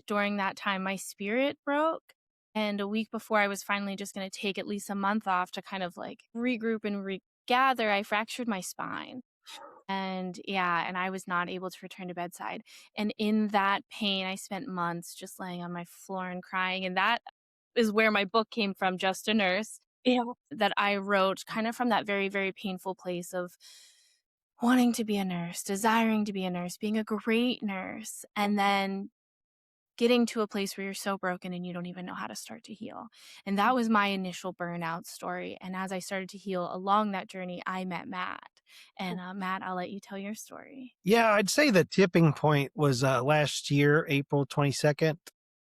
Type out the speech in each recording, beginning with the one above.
during that time, my spirit broke. And a week before I was finally just going to take at least a month off to kind of like regroup and regather, I fractured my spine. And yeah, and I was not able to return to bedside. And in that pain, I spent months just laying on my floor and crying. And that is where my book came from, Just a Nurse, Yeah. that I wrote kind of from that very, very painful place of wanting to be a nurse, desiring to be a nurse, being a great nurse, and then getting to a place where you're so broken and you don't even know how to start to heal. And that was my initial burnout story. And as I started to heal along that journey, I met Matt. And Matt, I'll let you tell your story. Yeah, I'd say the tipping point was last year, April 22nd.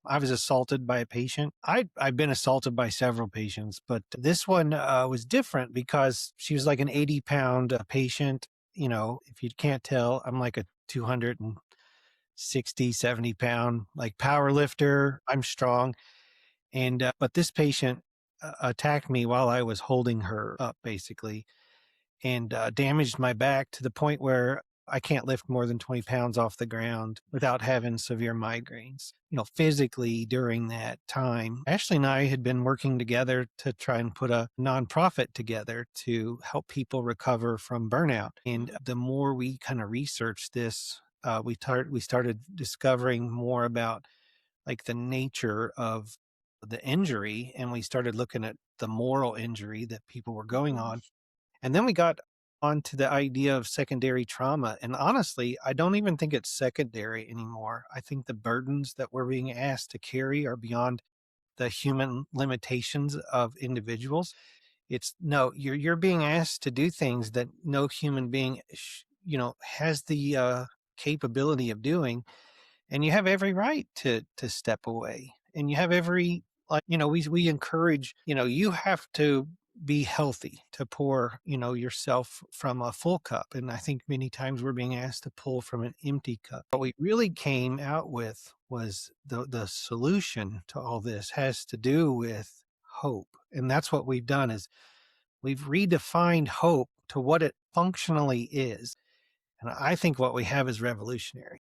I was assaulted by a patient. I've been assaulted by several patients, but this one was different because she was like an 80-pound patient. You know, if you can't tell, I'm like a 260, 70-pound like power lifter. I'm strong. And, but this patient attacked me while I was holding her up, basically, and damaged my back to the point where I can't lift more than 20 pounds off the ground without having severe migraines. You know, physically during that time, Ashley and I had been working together to try and put a nonprofit together to help people recover from burnout. And the more we kind of researched this, we started discovering more about like the nature of the injury, and we started looking at the moral injury that people were going Mhm. on, and then we got onto the idea of secondary trauma. And honestly, I don't even think it's secondary anymore. I think the burdens that we're being asked to carry are beyond the human limitations of individuals. It's no, you're being asked to do things that no human being, has the capability of doing, and you have every right to step away, and you have every, like, we encourage, you have to be healthy to pour, yourself from a full cup. And I think many times we're being asked to pull from an empty cup. What we really came out with was the solution to all this has to do with hope. And that's what we've done is we've redefined hope to what it functionally is. And I think what we have is revolutionary.